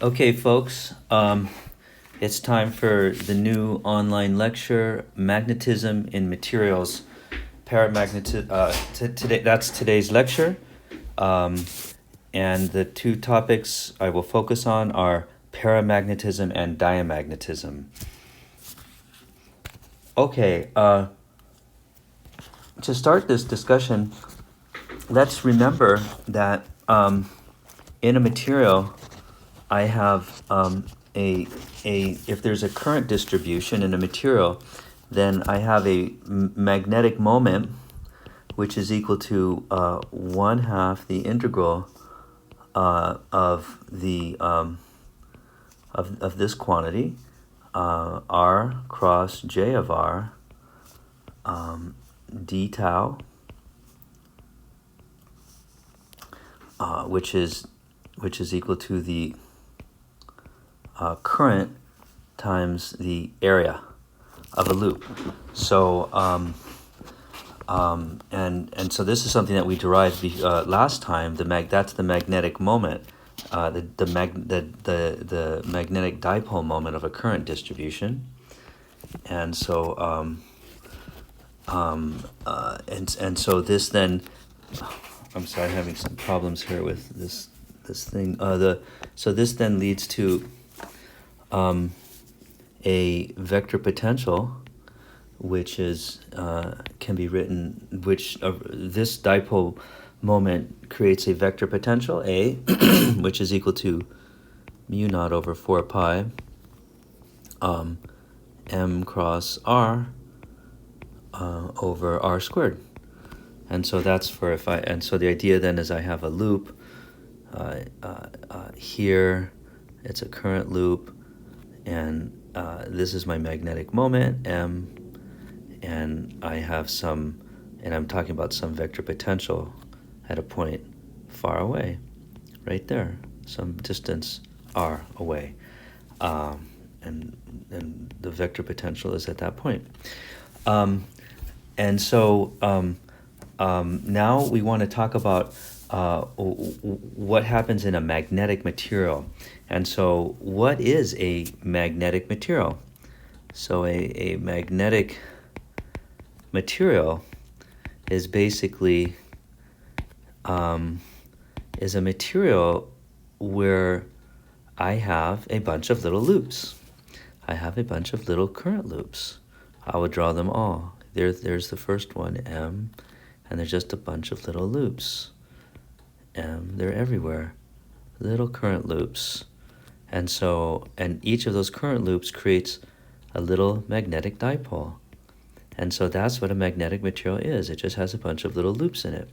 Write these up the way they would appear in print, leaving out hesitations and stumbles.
Okay, folks, it's time for the new online lecture, Magnetism in Materials. Today, that's today's lecture. And the two topics I will focus on are paramagnetism and diamagnetism. Okay, to start this discussion, let's remember that in a material, I have if there's a current distribution in a material, then I have a magnetic moment, which is equal to 1/2 the integral of the of this quantity, r cross j of r, d tau, which is equal to the current times the area of a loop. So and so this is something that we derived last time. That's the magnetic moment, the magnetic dipole moment of a current distribution. And so and so this then, I'm sorry, I'm having some problems here with this thing. So this then leads to a vector potential, which is can be written, which this dipole moment creates a vector potential A, which is equal to mu naught over 4 pi m cross r over r squared. And so that's for and so the idea then is I have a loop here, it's a current loop, and this is my magnetic moment m, and I have some, and I'm talking about some vector potential at a point far away, right there, some distance r away, and the vector potential is at that point. And so now we want to talk about what happens in a magnetic material. And so what is a magnetic material? So a magnetic material is basically is a material where I have a bunch of little loops. I have a bunch of little current loops. I will draw them all. There's the first one, M, and there's just a bunch of little loops. M, they're everywhere. Little current loops. And so, and each of those current loops creates a little magnetic dipole. And so that's what a magnetic material is. It just has a bunch of little loops in it.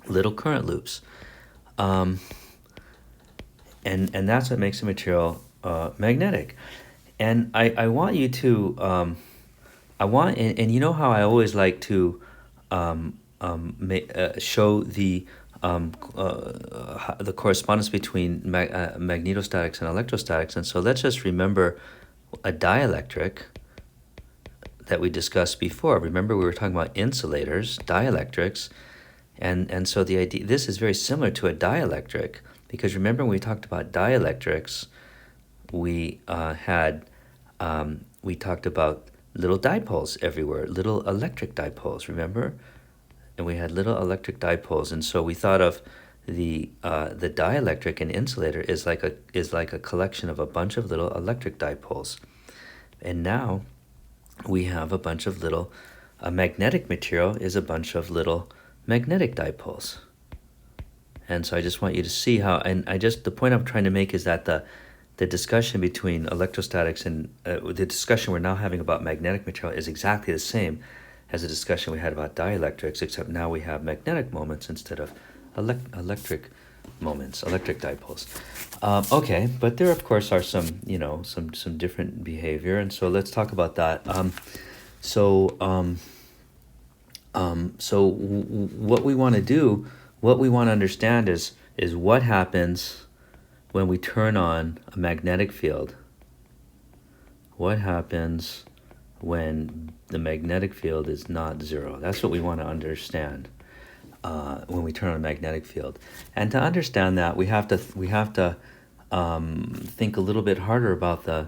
Little current loops. And that's what makes a material magnetic. And I want you to, and you know how I always like to show the correspondence between magnetostatics and electrostatics. And so let's just remember a dielectric that we discussed before. Remember, we were talking about insulators, dielectrics, and so the idea, this is very similar to a dielectric, because remember when we talked about dielectrics, we we talked about little dipoles everywhere, little electric dipoles, remember? And we had little electric dipoles, and so we thought of the dielectric and insulator is like a collection of a bunch of little electric dipoles. And now we have a bunch of little, a magnetic material is a bunch of little magnetic dipoles. And so I just want you to see how, and the point I'm trying to make is that the discussion between electrostatics and the discussion we're now having about magnetic material is exactly the same as the discussion we had about dielectrics, except now we have magnetic moments instead of electric moments, electric dipoles. Okay, but there of course are some, some different behavior, and so let's talk about that. So what we want to do, what we want to understand is what happens when we turn on a magnetic field. What happens when the magnetic field is not zero? That's what we want to understand when we turn on a magnetic field. And to understand that, we have to think a little bit harder about the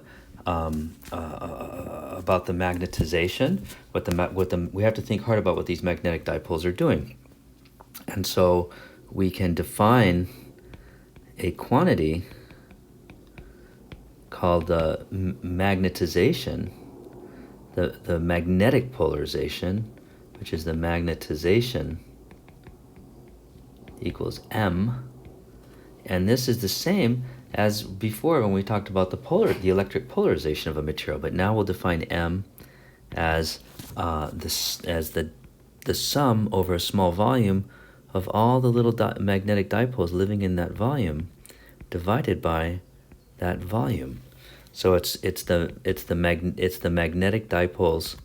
magnetization. We have to think hard about what these magnetic dipoles are doing, and so we can define a quantity called the magnetization, the magnetic polarization, which is the magnetization equals m, and this is the same as before when we talked about the electric polarization of a material, but now we'll define m as the sum over a small volume of all the little magnetic dipoles living in that volume divided by that volume. So it's the magnetic dipoles,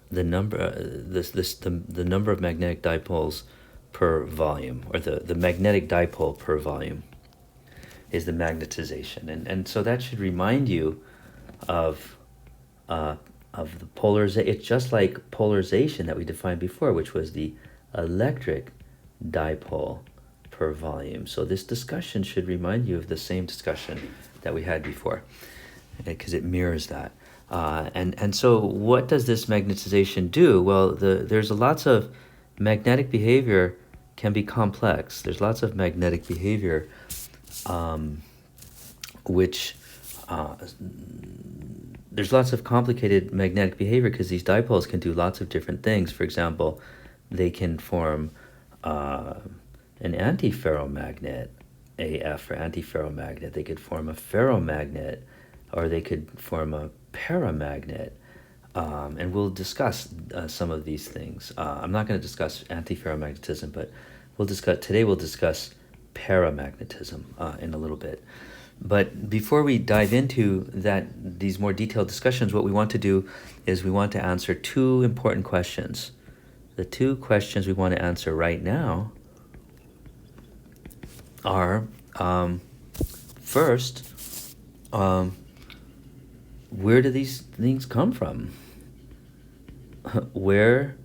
the number the number of magnetic dipoles per volume, or the magnetic dipole per volume is the magnetization. And so that should remind you of the polarization. It's just like polarization that we defined before, which was the electric dipole per volume. So this discussion should remind you of the same discussion that we had before, because it mirrors that. And so what does this magnetization do? Well, there's lots of magnetic behavior can be complex. There's lots of magnetic behavior which there's lots of complicated magnetic behavior because these dipoles can do lots of different things. For example, they can form an antiferromagnet, AF for antiferromagnet. They could form a ferromagnet, or they could form a paramagnet. And we'll discuss some of these things. I'm not going to discuss antiferromagnetism, but we'll discuss paramagnetism in a little bit. But before we dive into these more detailed discussions, what we want to do is we want to answer two important questions. The two questions we want to answer right now are, first, where do these things come from? Where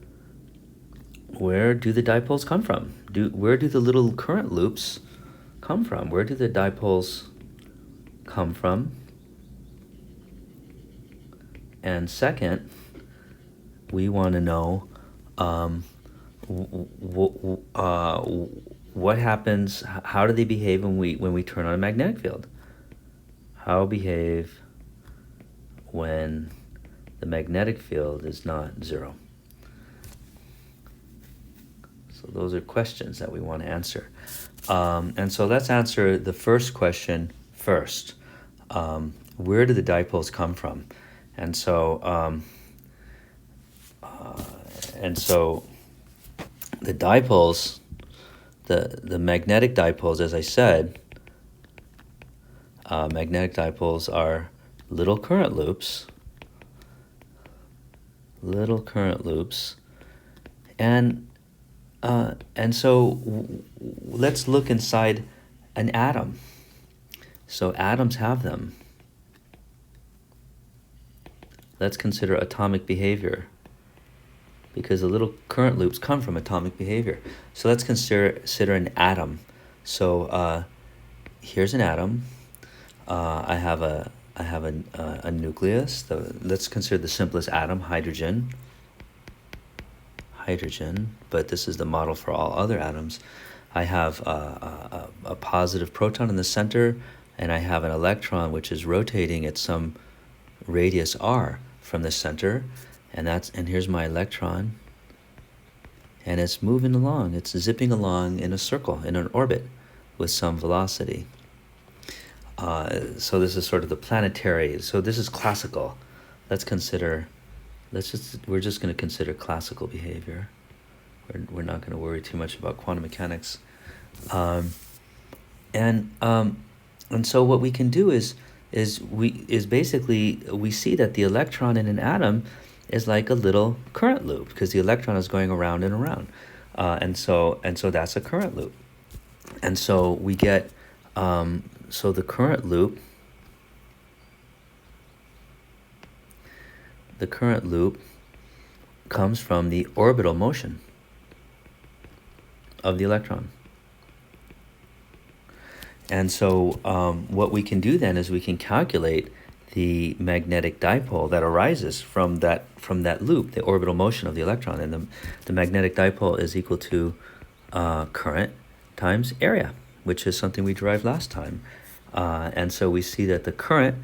do the dipoles come from? Where do the little current loops come from? Where do the dipoles come from? And second, we want to know what happens. How do they behave when we turn on a magnetic field? How behave when the magnetic field is not zero? So those are questions that we want to answer. And so let's answer the first question first. Where do the dipoles come from? And so the dipoles, the magnetic dipoles, as I said, magnetic dipoles are little current loops, and so let's look inside an atom. So atoms have them. Let's consider atomic behavior, because the little current loops come from atomic behavior. So let's consider an atom. So here's an atom. I have a nucleus. Let's consider the simplest atom, hydrogen. But this is the model for all other atoms. I have a positive proton in the center, and I have an electron which is rotating at some radius r from the center, and here's my electron, and it's moving along. It's zipping along in a circle, in an orbit, with some velocity. So this is sort of the planetary. So this is classical. We're just going to consider classical behavior. We're not going to worry too much about quantum mechanics. And so what we can do is basically we see that the electron in an atom is like a little current loop, because the electron is going around and around, and so that's a current loop. And so we get so the current loop comes from the orbital motion of the electron. And so what we can do then is we can calculate the magnetic dipole that arises from that loop, the orbital motion of the electron. And the magnetic dipole is equal to current times area, which is something we derived last time. And so we see that the current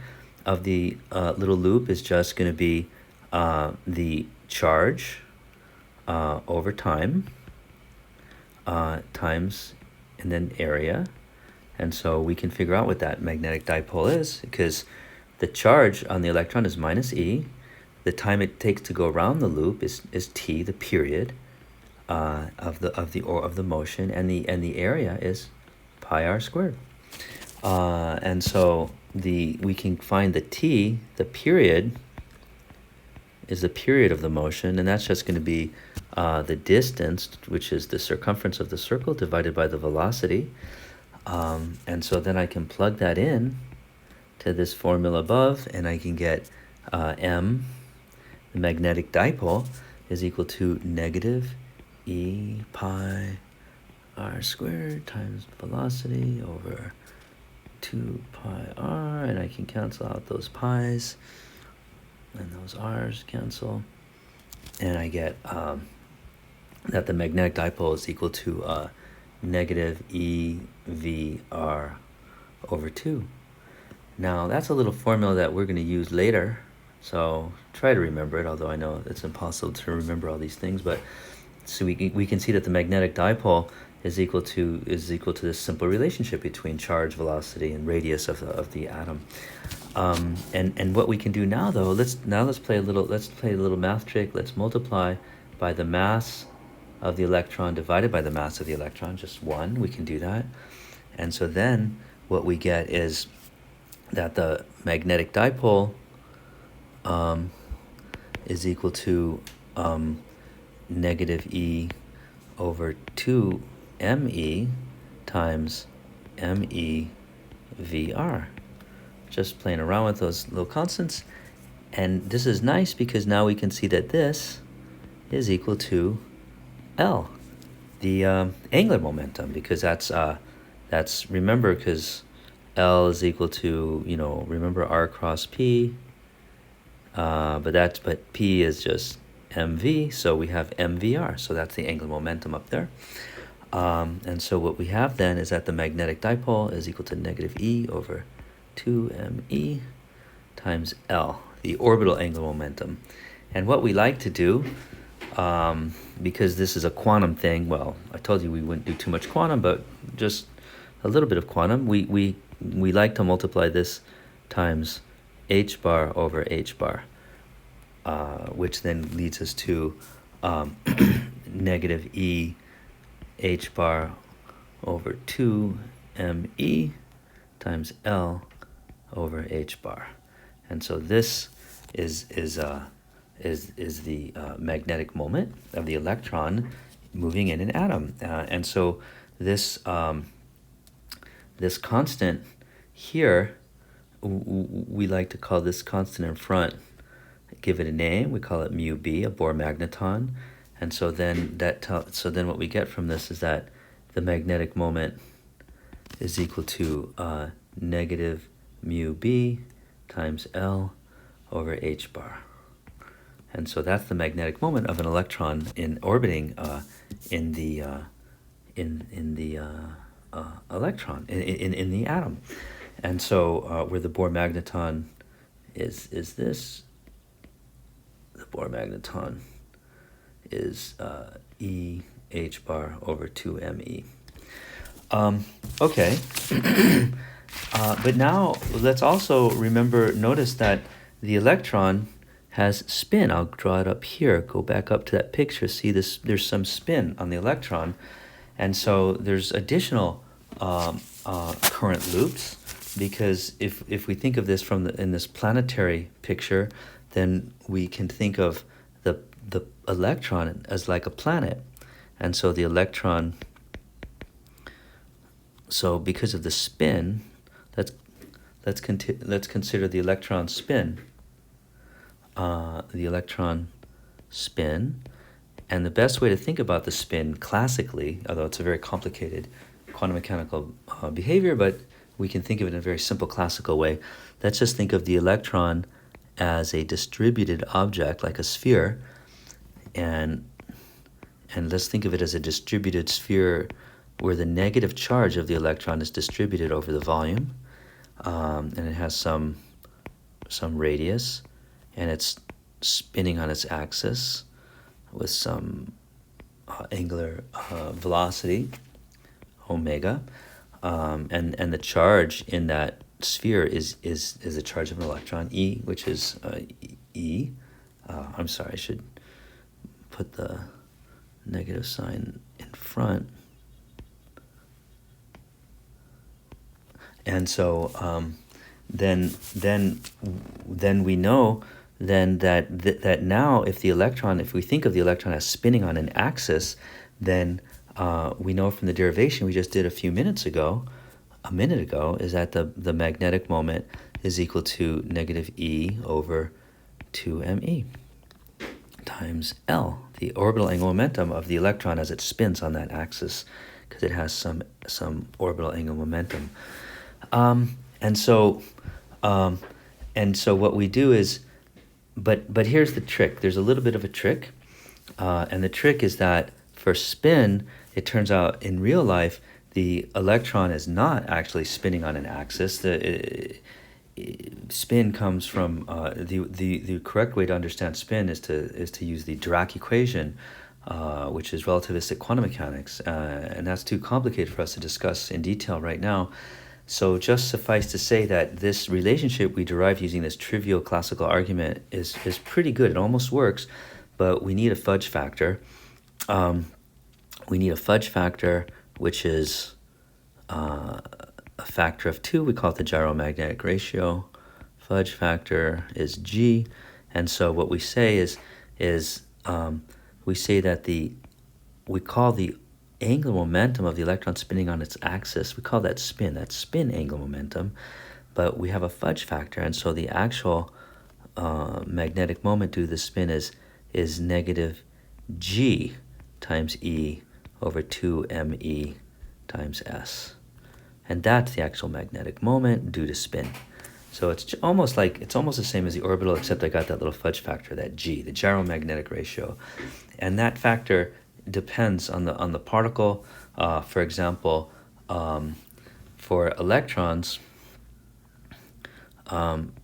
of the little loop is just going to be the charge over time times and then area. And so we can figure out what that magnetic dipole is, because the charge on the electron is minus E. The time it takes to go around the loop is t, the period of the motion, and the area is pi r squared. And so we can find the t, the period, is the period of the motion, and that's just going to be the distance, which is the circumference of the circle divided by the velocity. And so then I can plug that in to this formula above, and I can get m, the magnetic dipole, is equal to negative E pi r squared times velocity over 2 pi r, and I can cancel out those pi's, and those r's cancel, and I get that the magnetic dipole is equal to negative EVR over 2. Now, that's a little formula that we're going to use later, so try to remember it, although I know it's impossible to remember all these things. But so we can see that the magnetic dipole is equal to this simple relationship between charge, velocity, and radius of the atom. And what we can do now, though, let's play a little math trick. Let's multiply by the mass of the electron divided by the mass of the electron, just 1. We can do that. And so then what we get is that the magnetic dipole is equal to negative E over 2 ME times ME VR. Just playing around with those little constants. And this is nice because now we can see that this is equal to L, the angular momentum, because that's remember, because L is equal to, remember R cross P, but P is just mv, so we have mvr, so that's the angular momentum up there. And so what we have then is that the magnetic dipole is equal to negative E over 2me times L, the orbital angular momentum. And what we like to do, because this is a quantum thing, well, I told you we wouldn't do too much quantum, but just a little bit of quantum, we like to multiply this times h bar over h bar, which then leads us to negative E h bar over 2me times L over h bar. And so this is the magnetic moment of the electron moving in an atom. And so this this constant here, we like to call this constant in front, give it a name. We call it mu b, a Bohr magneton. And so then then what we get from this is that the magnetic moment is equal to negative mu b times L over h bar. And so that's the magnetic moment of an electron in orbiting in the electron in the atom. And so where the Bohr magneton is this, the Bohr magneton is E h bar over 2me. Okay. But now let's also notice that the electron has spin. I'll draw it up here. Go back up to that picture. See this? There's some spin on the electron, and so there's additional current loops. Because if we think of this in this planetary picture, then we can think of the electron as like a planet, and so the electron. So because of the spin, let's consider the electron spin. The electron spin, and the best way to think about the spin classically, although it's a very complicated quantum mechanical behavior, but we can think of it in a very simple classical way. Let's just think of the electron as a distributed object, like a sphere, and let's think of it as a distributed sphere where the negative charge of the electron is distributed over the volume, and it has some radius, and it's spinning on its axis with some angular velocity, omega, and the charge in that sphere is the charge of an electron, E, which is E. I'm sorry, I should put the negative sign in front. And so then we know then that now if we think of the electron as spinning on an axis, then we know from the derivation we just did a minute ago, is that the magnetic moment is equal to negative E over 2me times L, the orbital angular momentum of the electron as it spins on that axis, because it has some orbital angular momentum. And so what we do is, but here's the trick. There's a little bit of a trick, and the trick is that for spin, it turns out in real life the electron is not actually spinning on an axis. The spin comes from the correct way to understand spin is to use the Dirac equation, which is relativistic quantum mechanics, and that's too complicated for us to discuss in detail right now. So just suffice to say that this relationship we derive using this trivial classical argument is pretty good. It almost works, but we need a fudge factor. We need a fudge factor, which is a factor of 2. We call it the gyromagnetic ratio. Fudge factor is G. And so what we say is we say that we call the angular momentum of the electron spinning on its axis, we call that spin angular momentum, but we have a fudge factor, and so the actual magnetic moment due to the spin is negative G times E over 2me times S. And that's the actual magnetic moment due to spin. So it's almost the same as the orbital, except I got that little fudge factor, that G, the gyromagnetic ratio. And that factor depends on the particle. For example, for electrons,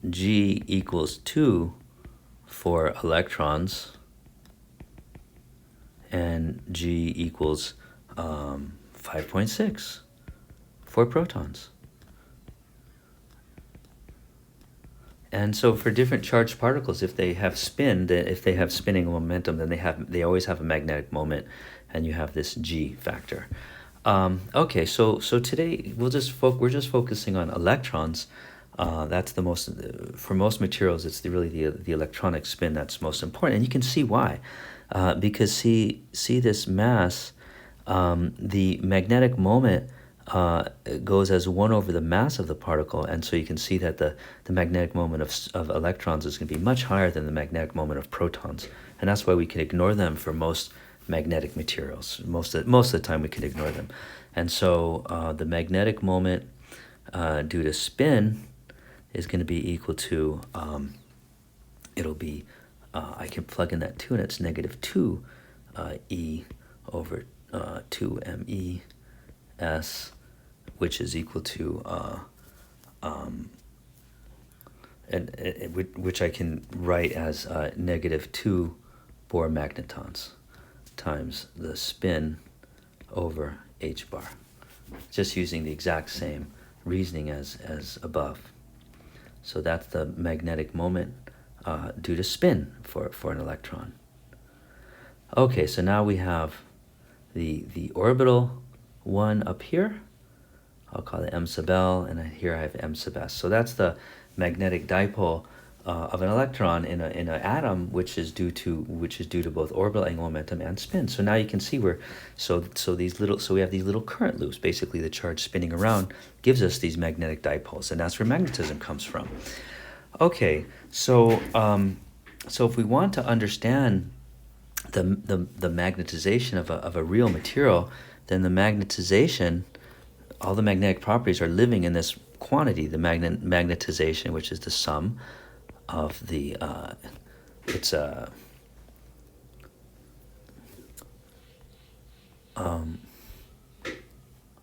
G equals 2 for electrons, and G equals 5.6 for protons. And so for different charged particles, if they have spinning momentum, then they always have a magnetic moment, and you have this G factor. Okay, so today we're just focusing on electrons. That's the most, for most materials, it's really the electronic spin that's most important, and you can see why. Because see this mass, the magnetic moment goes as 1 over the mass of the particle, and so you can see that the magnetic moment of electrons is going to be much higher than the magnetic moment of protons, and that's why we can ignore them for most magnetic materials. Most of the time we can ignore them. And so the magnetic moment due to spin is going to be equal to, it'll be, I can plug in that 2, and it's negative 2 E over 2me S, which is equal to, which I can write as negative 2 Bohr magnetons times the spin over h bar, just using the exact same reasoning as above. So that's the magnetic moment due to spin for an electron. Okay, so now we have the orbital one up here. I'll call it m sub L, and here I have m sub S. So that's the magnetic dipole of an electron in an atom, which is due to both orbital angular momentum and spin. So now you can see we have these little current loops. Basically, the charge spinning around gives us these magnetic dipoles, and that's where magnetism comes from. Okay, so if we want to understand the magnetization of a real material, then the magnetization all the magnetic properties are living in this quantity, the magnetization, which is the sum of the it's a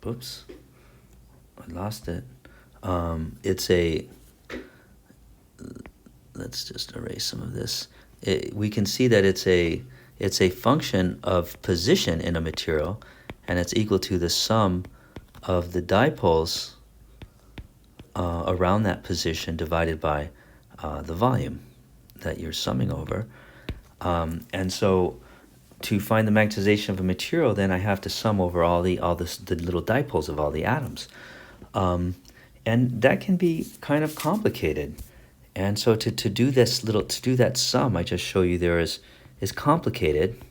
oops, I lost it. It's a, let's just erase some of this. We can see that it's a function of position in a material, and it's equal to the sum of the dipoles around that position divided by the volume that you're summing over. And so to find the magnetization of a material, then I have to sum over all the little dipoles of all the atoms. And that can be kind of complicated. And so to do that sum I just show you there is complicated.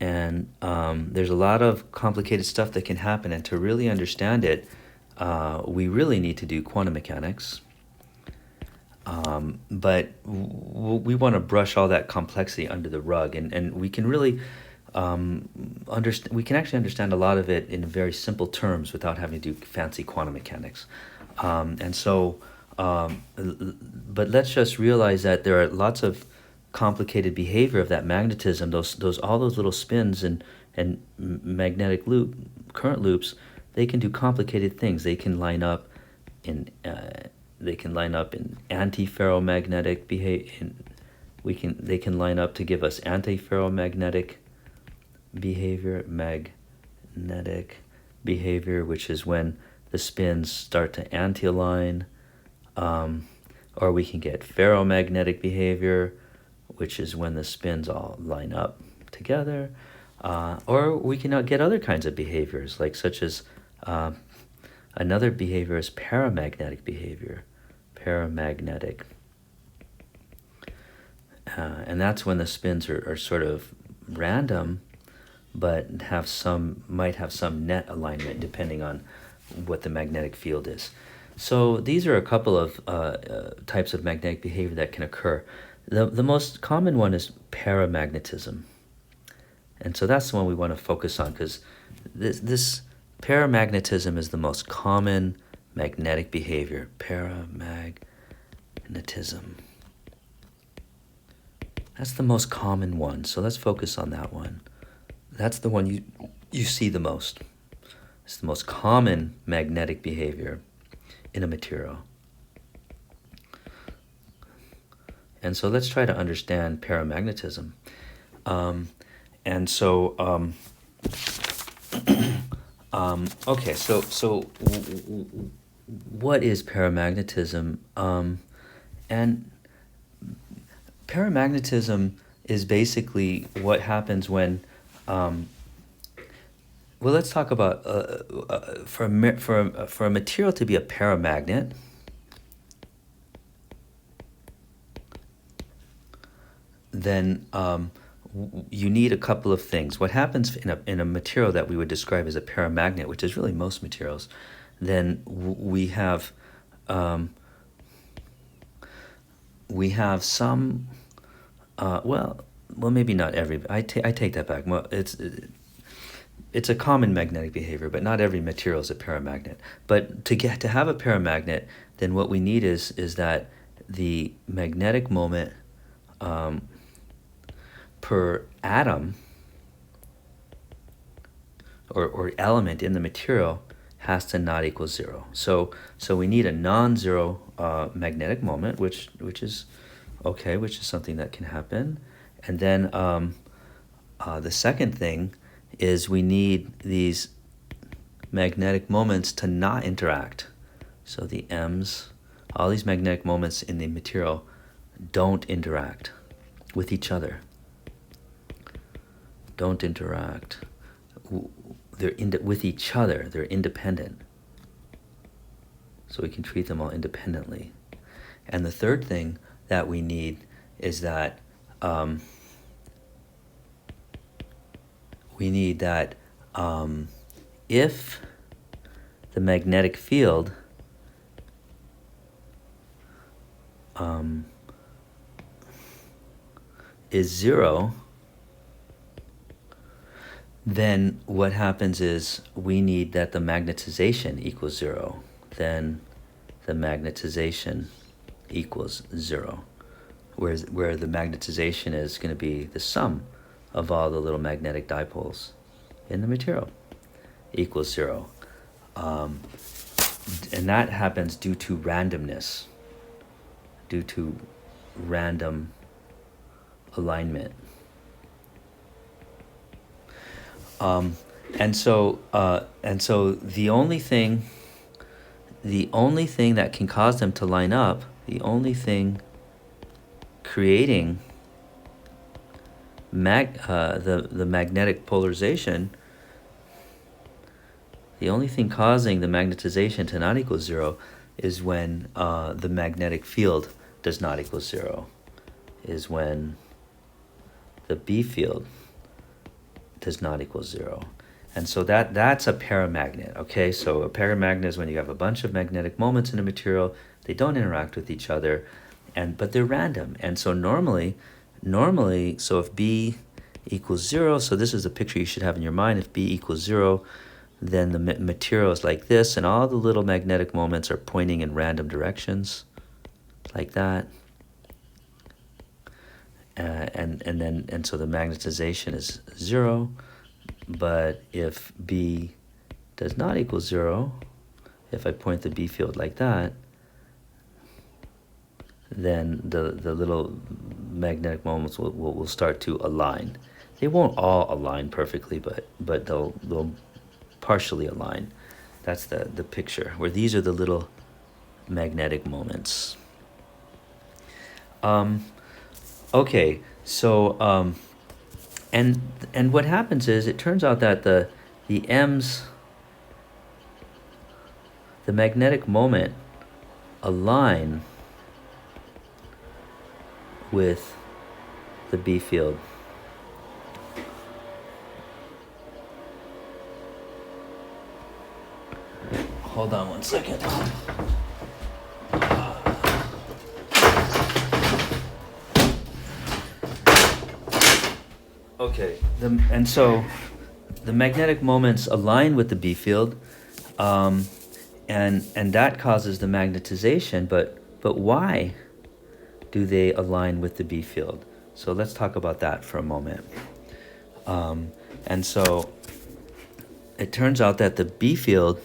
And there's a lot of complicated stuff that can happen. And to really understand it, we really need to do quantum mechanics. But we want to brush all that complexity under the rug, and we can really we can actually understand a lot of it in very simple terms without having to do fancy quantum mechanics. And so, but let's just realize that there are lots of complicated behavior of that magnetism. All those little spins and magnetic current loops, they can do complicated things. They can line up in antiferromagnetic behavior. They can line up to give us antiferromagnetic magnetic behavior, which is when the spins start to anti-align, or we can get ferromagnetic behavior, which is when the spins all line up together, or we can get other kinds of behaviors, such as another behavior is paramagnetic behavior. Paramagnetic. And that's when the spins are sort of random, but might have some net alignment depending on what the magnetic field is. So these are a couple of types of magnetic behavior that can occur. The most common one is paramagnetism. And so that's the one we want to focus on, because this paramagnetism is the most common magnetic behavior. Paramagnetism. That's the most common one, so let's focus on that one. That's the one you see the most. It's the most common magnetic behavior in a material. And so let's try to understand paramagnetism. Okay, so what is paramagnetism? And paramagnetism is basically what happens when, let's talk about for a material to be a paramagnet. Then you need a couple of things. What happens in a material that we would describe as a paramagnet, which is really most materials, then we have some. Maybe not every. I take that back. Well, it's a common magnetic behavior, but not every material is a paramagnet. But to have a paramagnet, then what we need is that the magnetic moment per atom or element in the material has to not equal zero. So we need a non-zero magnetic moment, which is okay, which is something that can happen. And then the second thing is we need these magnetic moments to not interact. So the M's, all these magnetic moments in the material don't interact with each other. Don't interact. With each other. They're independent. So we can treat them all independently. And the third thing that we need is that if the magnetic field is zero, then what happens is we need that the magnetization equals 0. Then the magnetization equals 0, where the magnetization is going to be the sum of all the little magnetic dipoles in the material, equals 0. And that happens due to randomness, due to random alignment. And so the only thing that can cause them to line up, the only thing creating the magnetic polarization, the only thing causing the magnetization to not equal 0 is when the magnetic field does not equal 0, is when the B field does not equal 0. And so that's a paramagnet, okay? So a paramagnet is when you have a bunch of magnetic moments in a material, they don't interact with each other, but they're random. And so normally, so if B equals 0, so this is a picture you should have in your mind. If B equals 0, then the material is like this, and all the little magnetic moments are pointing in random directions, like that. And so the magnetization is 0. But if B does not equal 0, if I point the B field like that, then the little magnetic moments will start to align. They won't all align perfectly, but they'll partially align. That's the picture, where these are the little magnetic moments. Okay, so and what happens is, it turns out that the M's, the magnetic moment, align with the B field. Hold on one second. Okay, and so the magnetic moments align with the B field, and that causes the magnetization. But why do they align with the B field? So let's talk about that for a moment. And so it turns out that the B field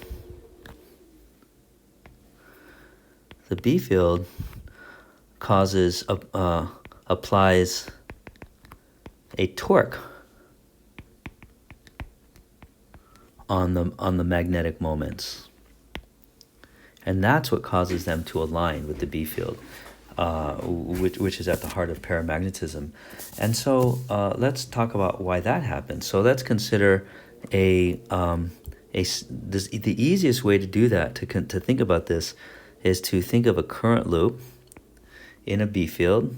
causes applies a torque on the magnetic moments, and that's what causes them to align with the B field, which is at the heart of paramagnetism. And so let's talk about why that happens. So let's consider the easiest way to do that, to think about this, is to think of a current loop in a B field.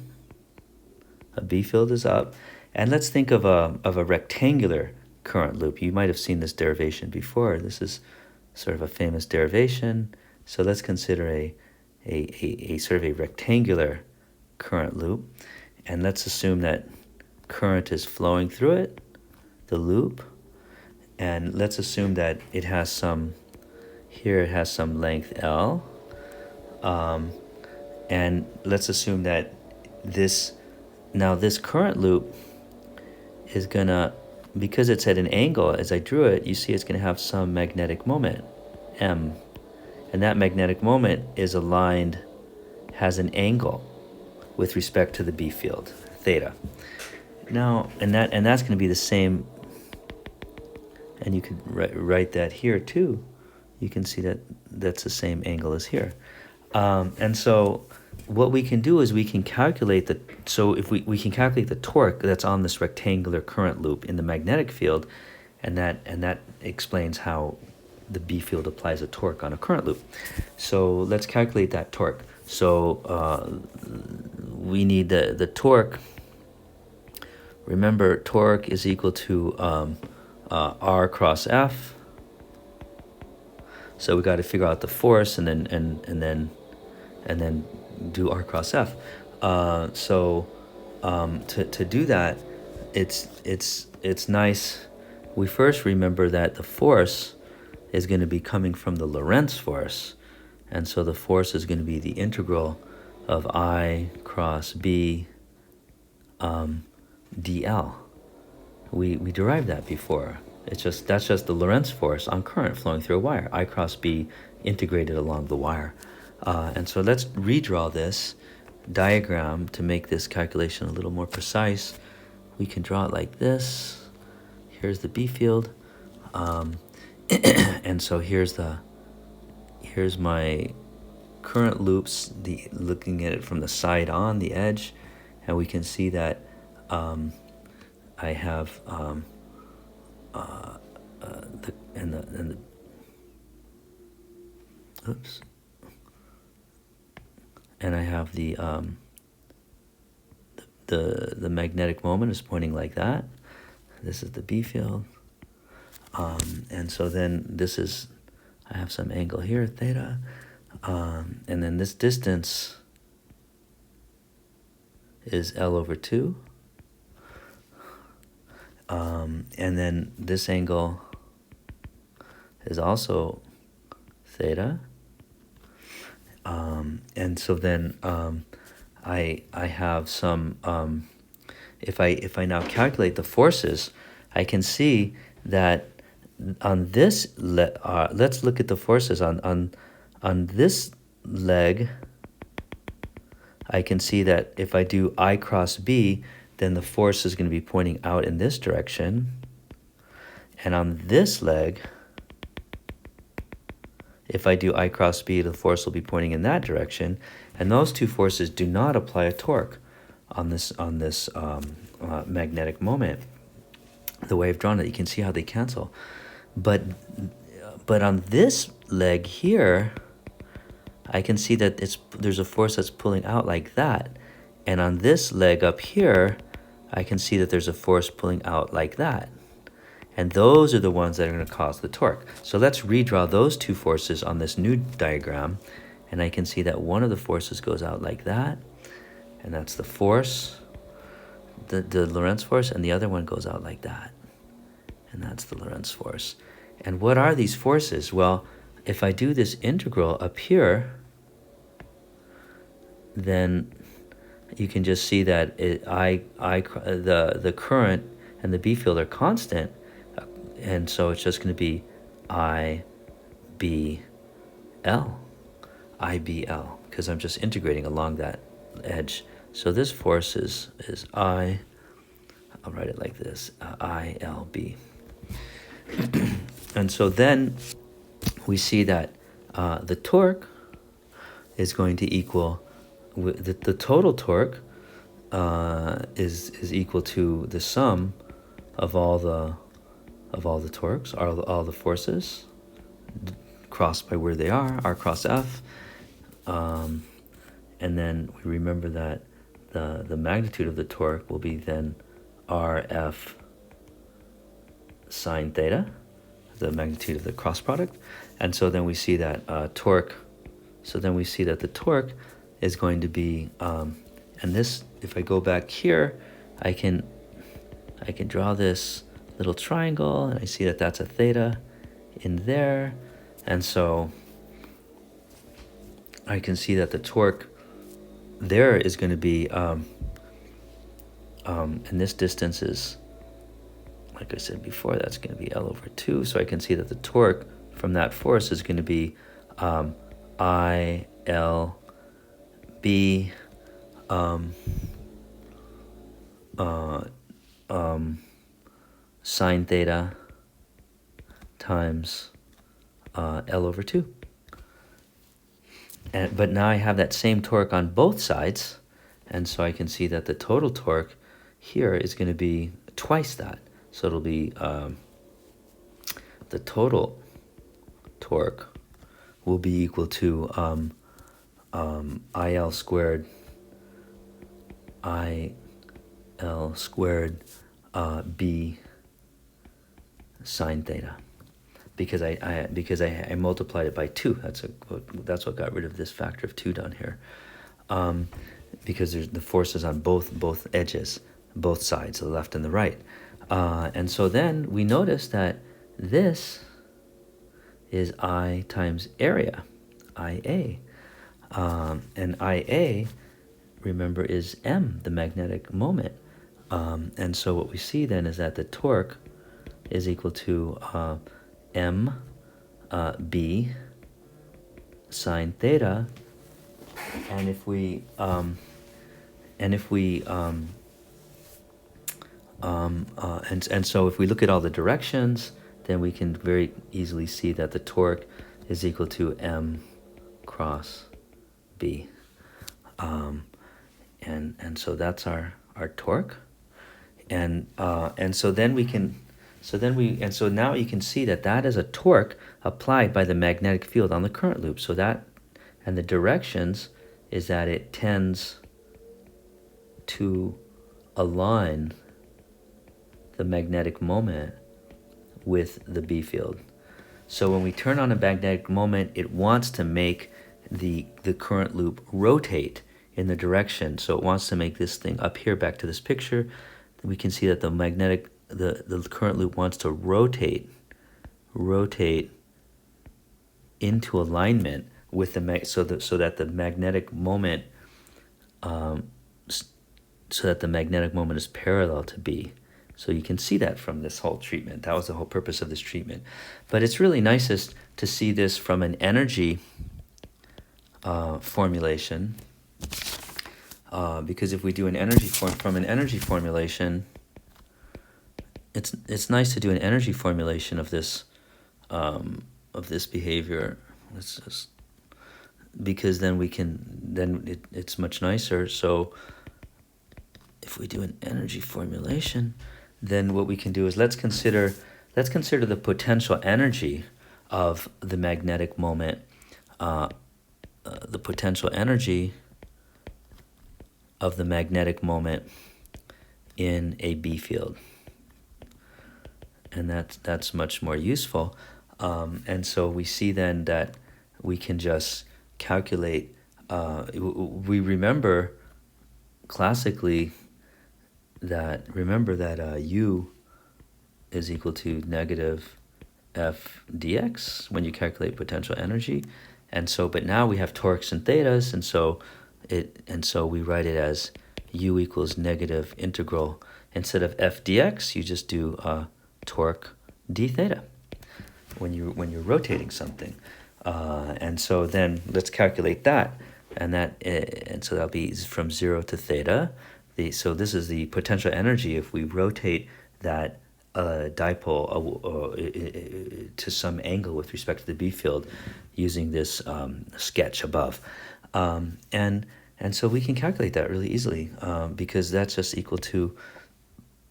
A B field is up. And let's think of a rectangular current loop. You might have seen this derivation before. This is sort of a famous derivation. So let's consider a sort of a rectangular current loop. And let's assume that current is flowing through it, the loop. And let's assume that it has some length L. And let's assume that this current loop is gonna, because it's at an angle, as I drew it, you see it's gonna have some magnetic moment, M. And that magnetic moment is aligned, has an angle with respect to the B field, theta. Now, and that's gonna be the same, and you could write that here too. You can see that that's the same angle as here. And so what we can do is we can calculate if we can calculate the torque that's on this rectangular current loop in the magnetic field, and that explains how the B field applies a torque on a current loop. So let's calculate that torque. So we need the torque. Remember, torque is equal to R cross F. So we got to figure out the force and then do R cross F. To do that, it's nice we first remember that the force is going to be coming from the Lorentz force. And so the force is going to be the integral of I cross B dl. We derived that before. That's just the Lorentz force on current flowing through a wire. I cross B integrated along the wire. And so let's redraw this diagram to make this calculation a little more precise. We can draw it like this. Here's the B field. And so here's my current loops, looking at it from the side on the edge, and we can see that I have and I have the magnetic moment is pointing like that. This is the B field, and so then this is, I have some angle here, theta, and then this distance is L over 2. And then this angle is also theta. And so then I have some, if I now calculate the forces, I can see that on this, let's look at the forces on this leg. I can see that if I do I cross B, then the force is going to be pointing out in this direction. And on this leg, if I do I cross B, the force will be pointing in that direction. And those two forces do not apply a torque on this magnetic moment. The way I've drawn it, you can see how they cancel. But on this leg here, I can see that there's a force that's pulling out like that. And on this leg up here, I can see that there's a force pulling out like that. And those are the ones that are going to cause the torque. So let's redraw those two forces on this new diagram. And I can see that one of the forces goes out like that. And that's the force, the Lorentz force, and the other one goes out like that. And that's the Lorentz force. And what are these forces? Well, if I do this integral up here, then you can just see that the current and the B field are constant, and so it's just going to be IBL, because I'm just integrating along that edge. So this force is I'll write it like this, ILB. And so then we see that the torque is going to equal, the total torque is equal to the sum of all the torques, all the forces crossed by where they are, R cross F. And then we remember that the magnitude of the torque will be then RF sine theta, the magnitude of the cross product. And so then we see that torque, so then we see that the torque is going to be, and this, if I go back here, I can draw this little triangle, and I see that that's a theta in there. And so I can see that the torque there is going to be, and this distance is, like I said before, that's going to be L over 2. So I can see that the torque from that force is going to be ILB sine theta times L over 2. But now I have that same torque on both sides, and so I can see that the total torque here is going to be twice that. So it'll be the total torque will be equal to IL squared B sine theta, because I multiplied it by 2. That's what got rid of this factor of 2 down here, because there's the forces on both edges, both sides, the left and the right. And so then we notice that this is I times area, IA. And IA, remember, is M, the magnetic moment. And so what we see then is that the torque is equal to M B sine theta. And if we and so if we look at all the directions, then we can very easily see that the torque is equal to M cross B. And so that's our torque. And so then we can, so now you can see that that is a torque applied by the magnetic field on the current loop. So that, and the directions is that it tends to align the magnetic moment with the B field. So when we turn on a magnetic moment, it wants to make the current loop rotate in the direction. So it wants to make this thing up here, back to this picture. We can see that the current loop wants to rotate into alignment with the so that the magnetic moment is parallel to B. So you can see that from this whole treatment. That was the whole purpose of this treatment. But it's really nicest to see this from an energy formulation, because if we do an energy from an energy formulation, it's nice to do an energy formulation of this behavior. Let's just, because then it's much nicer. So if we do an energy formulation, then what we can do is let's consider the potential energy of the magnetic moment, the potential energy of the magnetic moment in a B field, and that's much more useful. And so we see then that we can just calculate. We remember classically that U is equal to negative F dx when you calculate potential energy. And so, but now we have torques and thetas, and so we write it as U equals negative integral. Instead of F dx, you just do torque d theta when you're rotating something. And so then let's calculate that, and so that'll be from 0 to theta. So this is the potential energy if we rotate that dipole to some angle with respect to the B field using this sketch above. And so we can calculate that really easily, because that's just equal to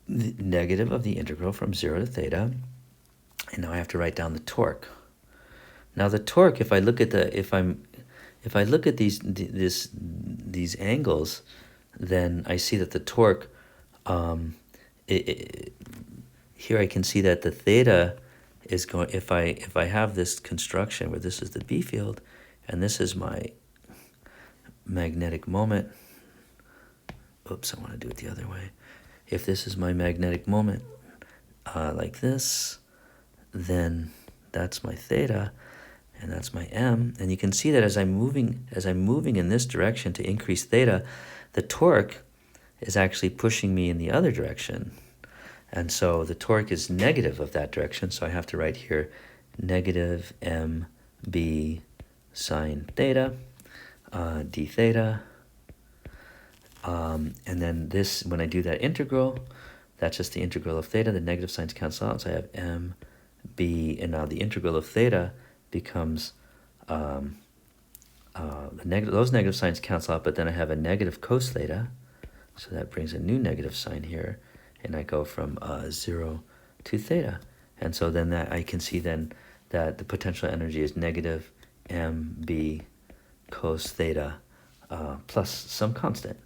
the negative of the integral from 0 to theta. And now I have to write down the torque. Now the torque, if I look at these angles, then I see that the torque, here I can see that the theta is going, if I have this construction where this is the B field and this is my magnetic moment, oops, I want to do it the other way. If this is my magnetic moment like this, then that's my theta, and that's my M. And you can see that as I'm moving in this direction to increase theta, the torque is actually pushing me in the other direction. And so the torque is negative of that direction, so I have to write here negative MB sine theta, d theta. And then this, when I do that integral, that's just the integral of theta. The negative signs cancel out, so I have MB, and now the integral of theta becomes those negative signs cancel out, but then I have a negative cos theta, so that brings a new negative sign here, and I go from 0 to theta. And so then that I can see then that the potential energy is negative MB cos theta plus some constant.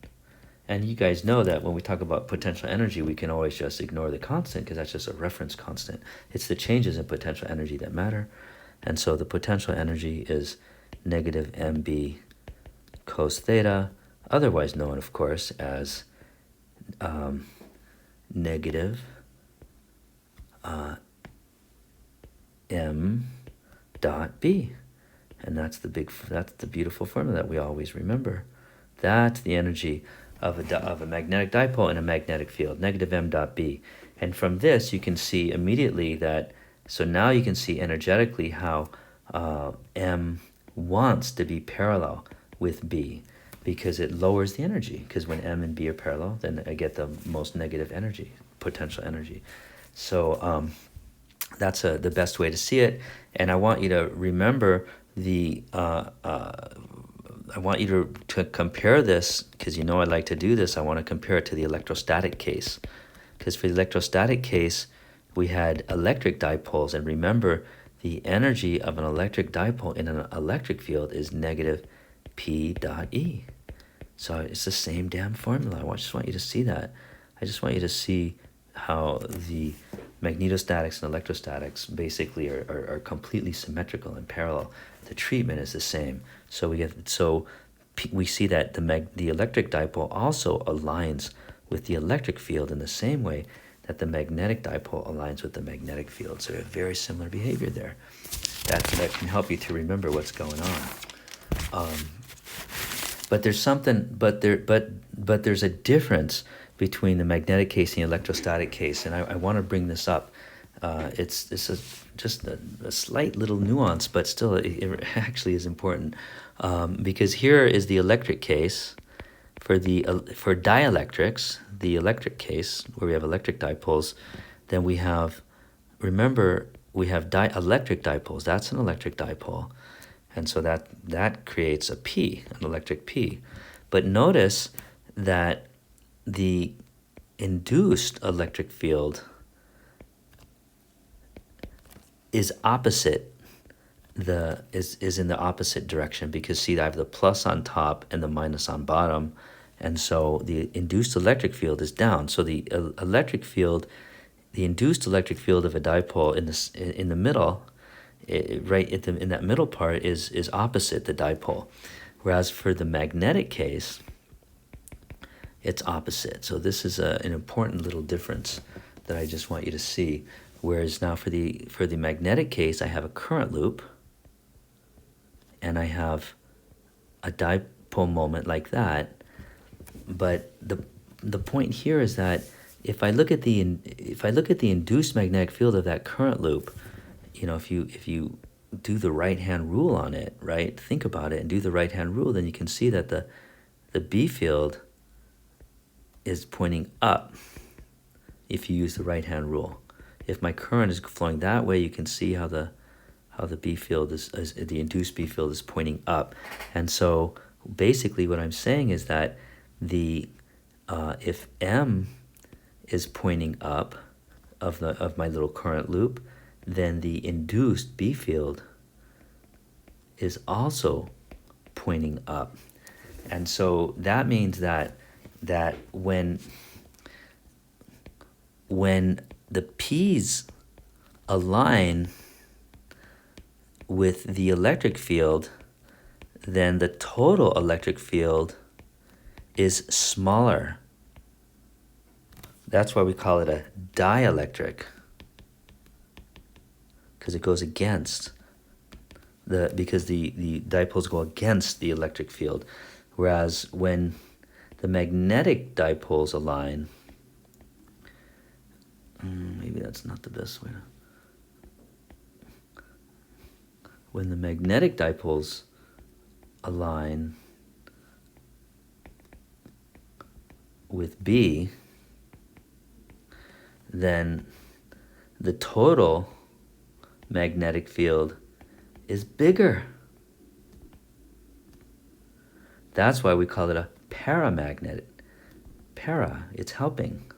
And you guys know that when we talk about potential energy, we can always just ignore the constant because that's just a reference constant. It's the changes in potential energy that matter. And so the potential energy is negative MB cos theta, otherwise known, of course, as negative m dot b. And that's the beautiful formula that we always remember. That's the energy of a magnetic dipole in a magnetic field, negative m dot b. And from this, you can see immediately that, so now you can see energetically how m wants to be parallel with b, because it lowers the energy. Because when m and b are parallel, then I get the most negative energy, potential energy. So that's the best way to see it. And I want you to remember I want you to compare this, because you know I like to do this. I want to compare it to the electrostatic case. Because for the electrostatic case, we had electric dipoles. And remember, the energy of an electric dipole in an electric field is negative P dot E. So it's the same damn formula. I just want you to see that. I just want you to see how the magnetostatics and electrostatics basically are completely symmetrical and parallel. The treatment is the same. So we see that the electric dipole also aligns with the electric field in the same way that the magnetic dipole aligns with the magnetic field. So we have very similar behavior there. That can help you to remember what's going on. But there's something. But there's a difference between the magnetic case and the electrostatic case, and I want to bring this up. It's just a slight little nuance, but still it actually is important, because here is the electric case for dielectrics, the electric case where we have electric dipoles. Then we have, remember, we have dielectric dipoles. That's an electric dipole, and so that creates a P, an electric P. But notice that the induced electric field is opposite is in the opposite direction, because see, I have the plus on top and the minus on bottom, and so the induced electric field is down. So the induced electric field of a dipole in the middle, right in that middle part is opposite the dipole, whereas for the magnetic case, it's opposite. So this is an important little difference that I just want you to see. Whereas now for the magnetic case, I have a current loop, and I have a dipole moment like that. But the point here is that if I look at the induced magnetic field of that current loop, you know, if you do the right hand rule on it, right? Think about it and do the right hand rule, then you can see that the B field is pointing up if you use the right hand rule. If my current is flowing that way, you can see how the B field is the induced B field is pointing up. And so basically what I'm saying is that if M is pointing up of my little current loop, then the induced B field is also pointing up. And so that means that when the P's align with the electric field, then the total electric field is smaller. That's why we call it a dielectric, because it goes against because the dipoles go against the electric field. Whereas when the magnetic dipoles align, maybe that's not the best way to. When the magnetic dipoles align with B, then the total magnetic field is bigger. That's why we call it a paramagnet. It's helping.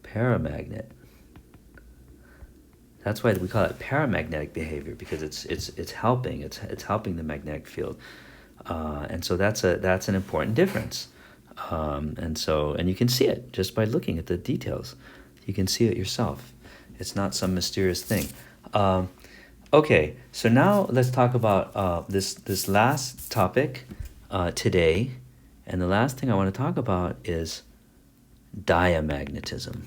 Paramagnet. That's why we call it paramagnetic behavior, because it's helping. It's helping the magnetic field, and so that's an important difference. And you can see it just by looking at the details. You can see it yourself. It's not some mysterious thing. Okay, so now let's talk about this last topic today, and the last thing I want to talk about is diamagnetism.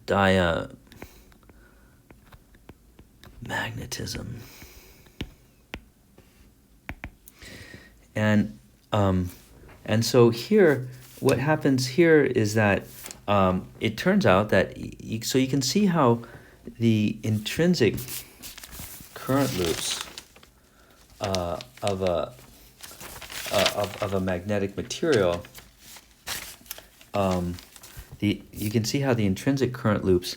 diamagnetism. And so here, what happens here is that it turns out that so you can see how the intrinsic current loops of a magnetic material, you can see how the intrinsic current loops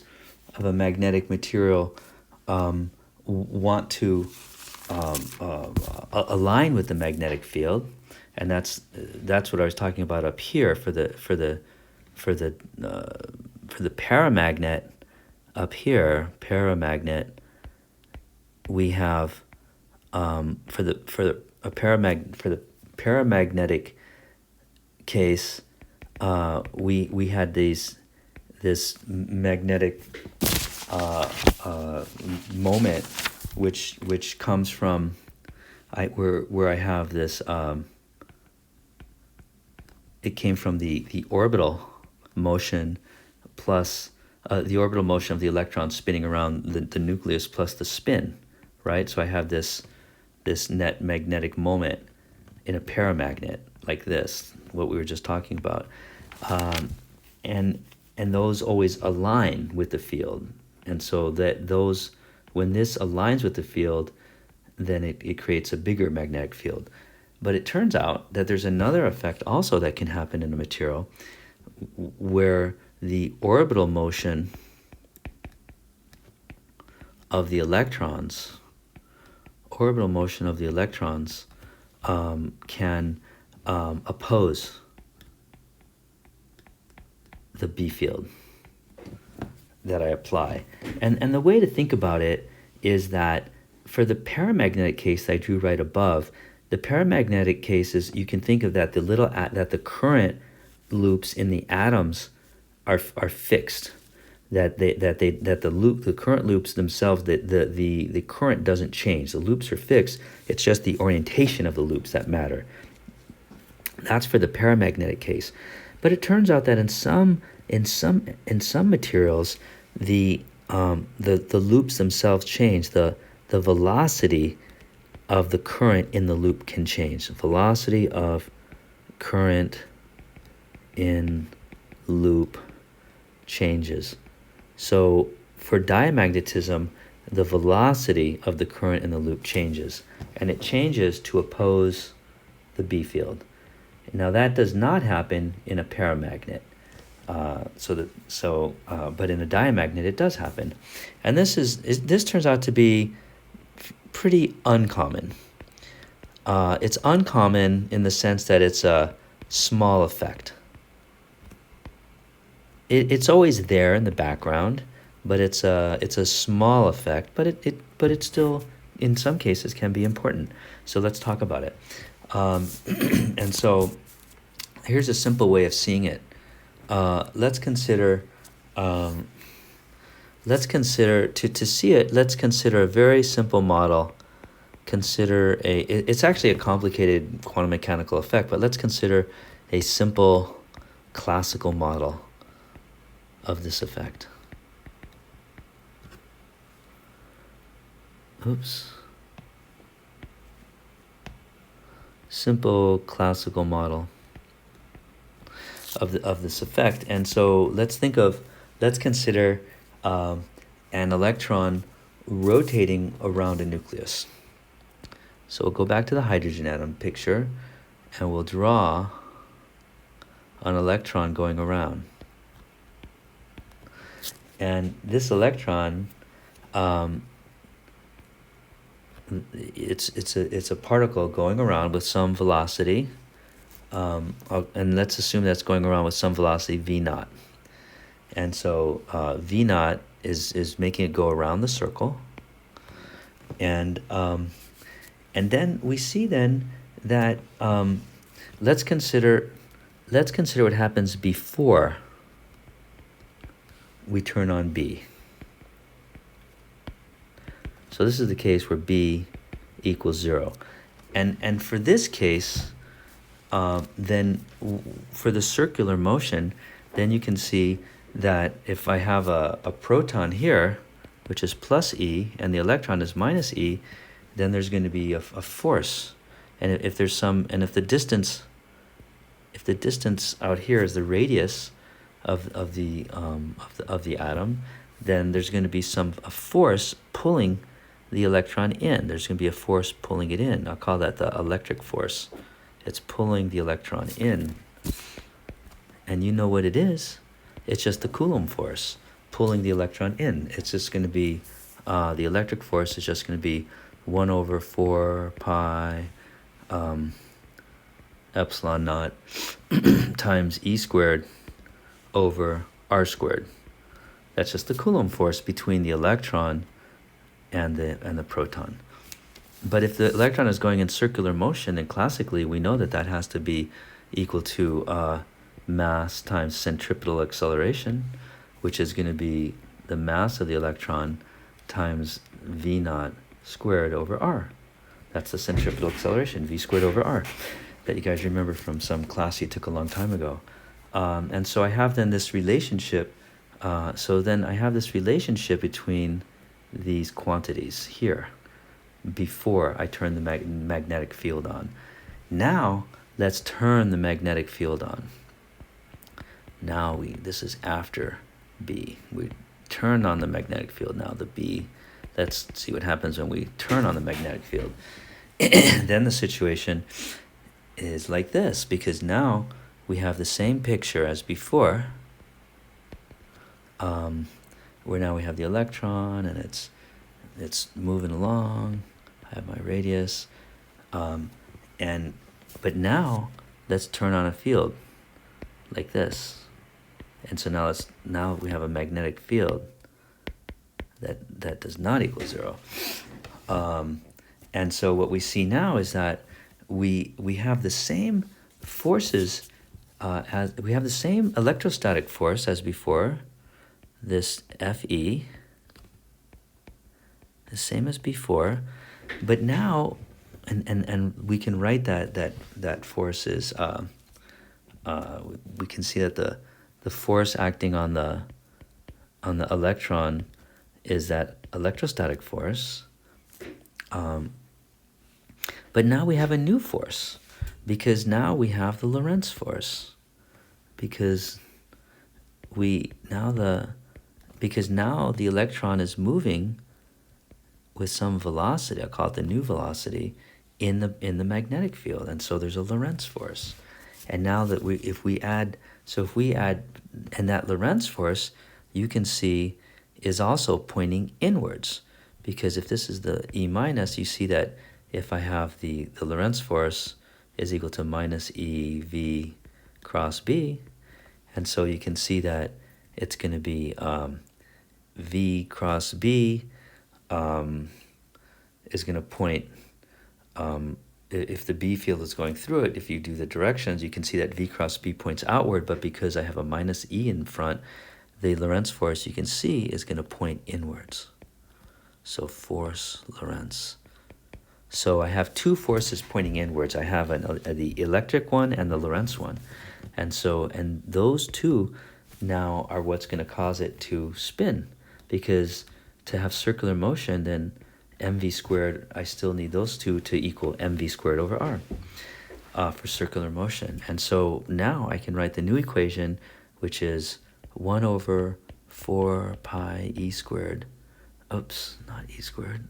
of a magnetic material want to align with the magnetic field, and that's what I was talking about up here for the paramagnet. Up here, paramagnet, we have for the paramagnetic case, we had this magnetic moment, which comes from where I have this. It came from the orbital motion plus the orbital motion of the electron spinning around the nucleus plus the spin, right? So I have this net magnetic moment in a paramagnet like this, what we were just talking about, and those always align with the field, and so that those, when this aligns with the field, then it creates a bigger magnetic field. But it turns out that there's another effect also that can happen in a material where the orbital motion of the electrons can oppose the B field that I apply. And the way to think about it is that for the paramagnetic case I drew right above, the paramagnetic cases, you can think of that that the current loops in the atoms are fixed. The current loops themselves, the current doesn't change. The loops are fixed. It's just the orientation of the loops that matter. That's for the paramagnetic case. But it turns out that in some materials, the loops themselves change. The velocity of the current in the loop can change. The velocity of current in loop changes. So for diamagnetism, the velocity of the current in the loop changes, and it changes to oppose the B field. Now that does not happen in a paramagnet. But in a diamagnet it does happen, and this turns out to be pretty uncommon. It's uncommon in the sense that it's a small effect. It's always there in the background, but it's a small effect. But it still in some cases can be important. So let's talk about it. And so here's a simple way of seeing it. Let's consider to see it. Let's consider a very simple model. It's actually a complicated quantum mechanical effect, but let's consider a simple classical model of this effect. Simple classical model of this effect. And so let's consider an electron rotating around a nucleus. So we'll go back to the hydrogen atom picture, and we'll draw an electron going around. And this electron, it's a particle going around with some velocity, and let's assume that's going around with some velocity v naught. And so v naught is making it go around the circle, and then we see then that let's consider what happens before we turn on B. So this is the case where B equals 0. And for this case, then for the circular motion, then you can see that if I have a proton here, which is plus E, and the electron is minus E, then there's going to be a force. And if there's some, and if the distance out here is the radius of the atom, then there's going to be a force pulling the electron in. There's going to be a force pulling it in. I'll call that the electric force. It's pulling the electron in. And you know what it is. It's just the Coulomb force pulling the electron in. It's just going to be, the electric force is just going to be 1 over 4 pi epsilon naught times E squared over R squared. That's just the Coulomb force between the electron and the proton. But if the electron is going in circular motion, then classically we know that has to be equal to mass times centripetal acceleration, which is going to be the mass of the electron times v naught squared over r. That's the centripetal acceleration, v squared over r, that you guys remember from some class you took a long time ago. And so I have then this relationship. Between these quantities here before I turn the magnetic field on. Now let's turn the magnetic field on. Now this is after B. We turn on the magnetic field. Now the B, let's see what happens when we turn on the magnetic field. Then the situation is like this, because now we have the same picture as before, where now we have the electron and it's moving along. I have my radius, but now let's turn on a field like this, and so now we have a magnetic field that does not equal 0. And so what we see now is that we have the same forces, we have the same electrostatic force as before, this Fe, the same as before, but now, and we can write that force is, we can see that the force acting on the electron is that electrostatic force. But now we have a new force, because now we have the Lorentz force, because now the electron is moving with some velocity. I'll call it the new velocity in the magnetic field, and so there's a Lorentz force. And now that if we add, and that Lorentz force, you can see, is also pointing inwards, because if this is the E minus, you see that if I have the Lorentz force is equal to minus E V cross B, and so you can see that it's going to be V cross B is going to point, if the B field is going through it, if you do the directions, you can see that V cross B points outward, but because I have a minus E in front, the Lorentz force, you can see, is going to point inwards. So force Lorentz. So I have two forces pointing inwards. I have the electric one and the Lorentz one. And those two now are what's going to cause it to spin, because to have circular motion, then mv squared, I still need those two to equal mv squared over r for circular motion. And so now I can write the new equation, which is 1 over 4 pi e squared, oops, not e squared,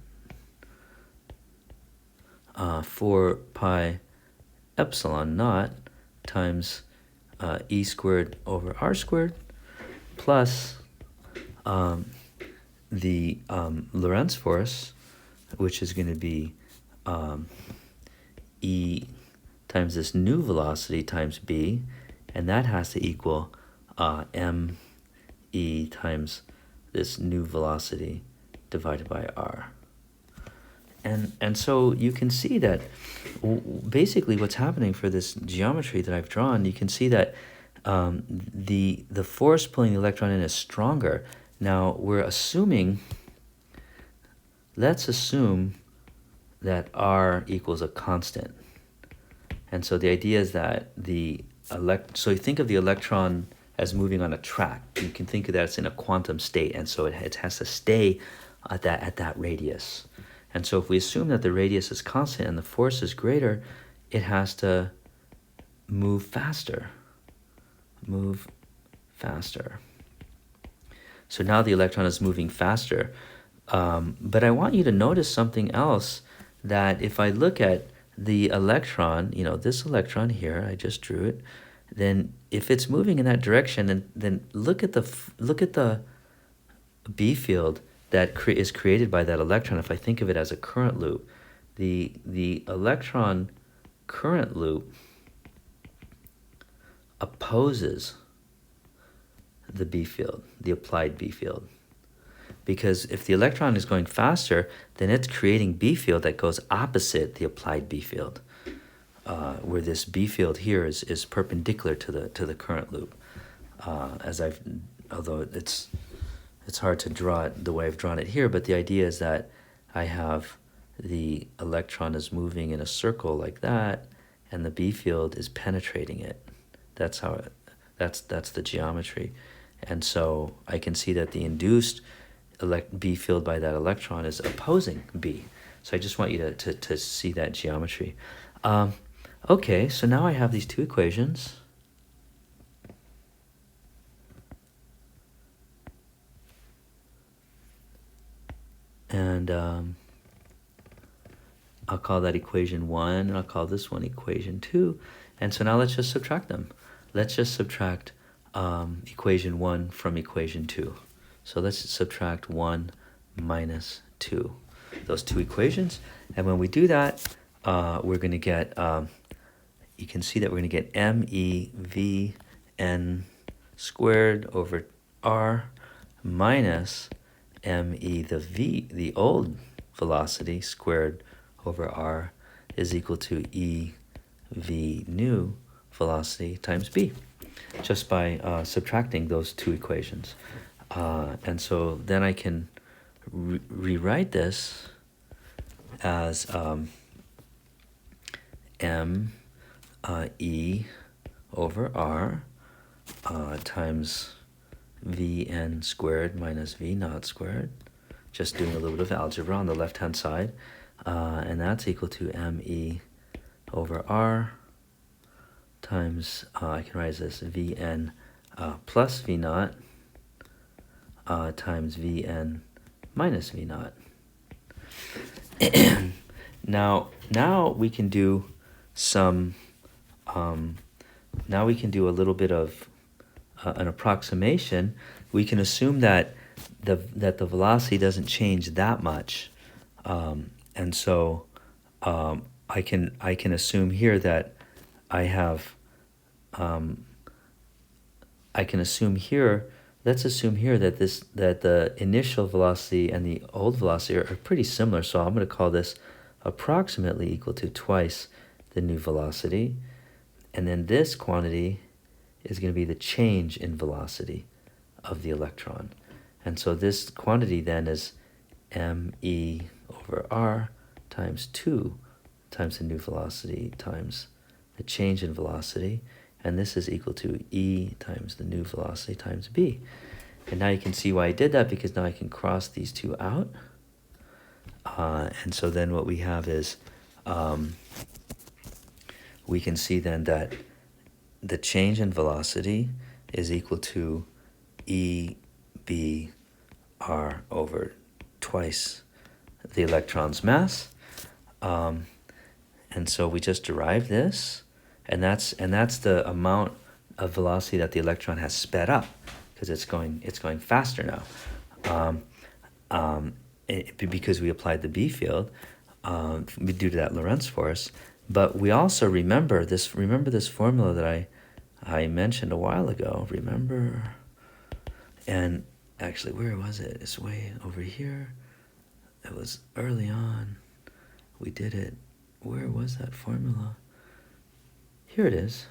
4 pi epsilon naught times e squared over r squared plus the Lorentz force, which is going to be E times this new velocity times B, and that has to equal m E times this new velocity divided by r. And so you can see that basically what's happening for this geometry that I've drawn, you can see that the force pulling the electron in is stronger. Now we're assuming, let's assume that r equals a constant. And so the idea is that so you think of the electron as moving on a track. You can think of that as in a quantum state, and so it has to stay at that radius. And so if we assume that the radius is constant and the force is greater, it has to move faster. Move faster. So now the electron is moving faster. But I want you to notice something else, that if I look at the electron, this electron here, I just drew it, then if it's moving in that direction, then look at the B field that is created by that electron. If I think of it as a current loop, the electron current loop opposes the B field, the applied B field. Because if the electron is going faster, then it's creating B field that goes opposite the applied B field, where this B field here is perpendicular to the current loop. Although it's hard to draw it the way I've drawn it here, but the idea is that I have the electron is moving in a circle like that, and the B field is penetrating it. That's the geometry. And so I can see that the induced B field by that electron is opposing B. So I just want you to see that geometry. Okay, so now I have these two equations. And I'll call that equation 1, and I'll call this one equation 2. And so now let's just subtract them. Let's just subtract equation 1 from equation 2. So let's subtract 1 minus 2, those two equations. And when we do that, we're going to get, you can see that we're going to get MEVN squared over R minus ME, the old velocity, squared over R is equal to EV new velocity times B, just by subtracting those two equations. And so then I can rewrite this as M E over R times Vn squared minus V naught squared, just doing a little bit of algebra on the left-hand side, and that's equal to Me over R times, I can write this Vn plus V naught times Vn minus V naught. Now we can do some, now we can do a little bit of an approximation. We can assume that the velocity doesn't change that much, and so I can assume here that I have, I can assume here, let's assume here that the initial velocity and the old velocity are pretty similar. So I'm going to call this approximately equal to twice the new velocity, and then this quantity is going to be the change in velocity of the electron. And so this quantity then is ME over R times 2 times the new velocity times the change in velocity, and this is equal to E times the new velocity times B. And now you can see why I did that, because now I can cross these two out. And so then what we have is, we can see then that the change in velocity is equal to EBR over twice the electron's mass. And so we just derive this, and that's the amount of velocity that the electron has sped up, because it's going faster now. Because we applied the B field due to that Lorentz force. But we also remember this formula that I mentioned a while ago. Remember? And actually, where was it? It's way over here. It was early on. We did it. Where was that formula? Here it is.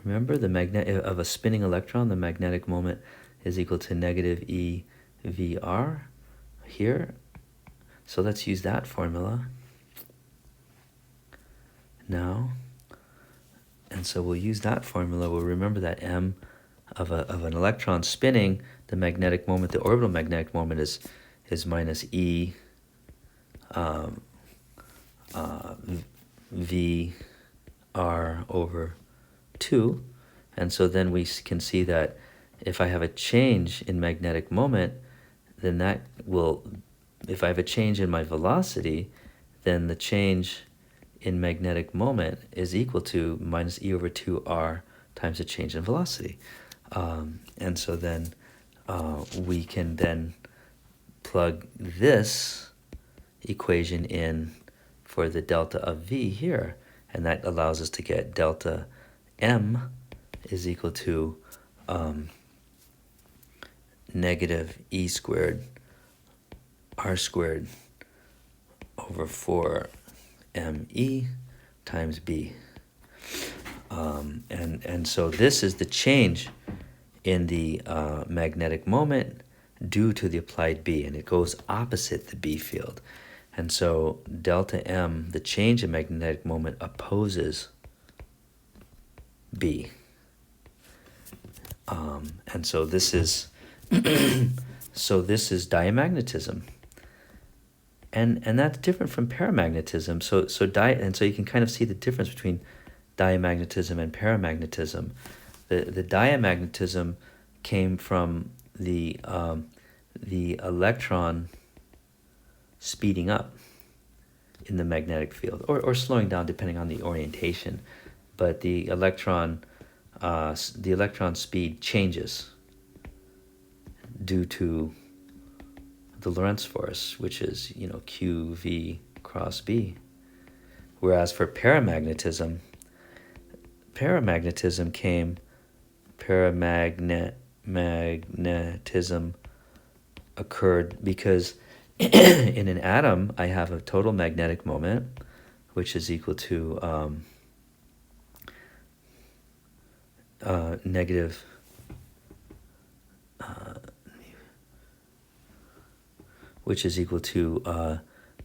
Remember, the of a spinning electron, the magnetic moment is equal to negative EVR here. So let's use that formula now. And so we'll use that formula. We'll remember that M of an electron spinning, the magnetic moment, the orbital magnetic moment is minus E V R over 2. And so then we can see that if I have a change in magnetic moment, then that will, if I have a change in my velocity, then the change in magnetic moment is equal to minus E over 2R times the change in velocity. And so then we can then plug this equation in for the delta of V here, and that allows us to get delta M is equal to negative E squared R squared over 4 ME times B. And so this is the change in the magnetic moment due to the applied B, and it goes opposite the B field. And so delta M, the change in magnetic moment, opposes B. And so this is diamagnetism. And that's different from paramagnetism. So you can kind of see the difference between diamagnetism and paramagnetism. The diamagnetism came from the electron speeding up in the magnetic field, or slowing down depending on the orientation. But the electron speed changes due to the Lorentz force, which is, QV cross B. Whereas for paramagnetism occurred because in an atom I have a total magnetic moment, which is equal to negative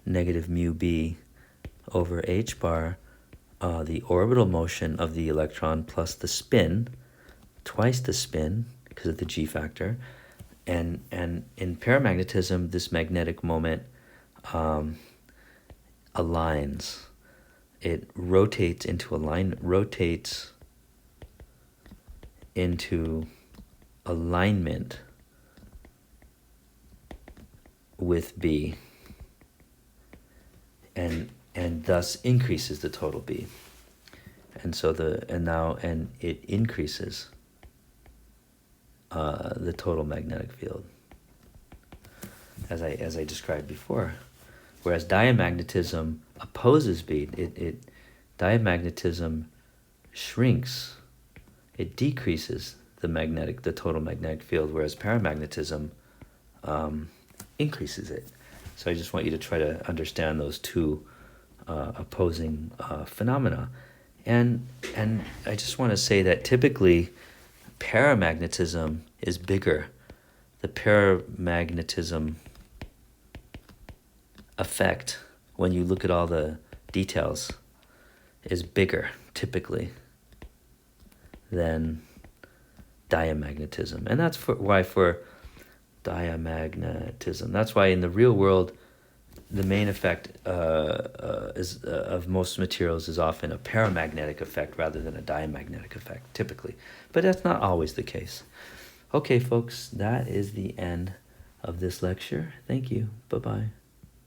negative mu B over h bar, the orbital motion of the electron plus the spin, twice the spin because of the g factor. And in paramagnetism, this magnetic moment aligns. It rotates into alignment with B, and thus increases the total B. And so it increases the total magnetic field, as I described before. Whereas diamagnetism opposes B. Diamagnetism shrinks. It decreases the total magnetic field, whereas paramagnetism increases it. So I just want you to try to understand those two opposing phenomena. And I just want to say that typically paramagnetism is bigger. The paramagnetism effect, when you look at all the details, is bigger typically than diamagnetism. And that's why for diamagnetism, that's why in the real world the main effect of most materials is often a paramagnetic effect rather than a diamagnetic effect, typically. But that's not always the case. Okay, folks, that is the end of this lecture. Thank you. Bye-bye.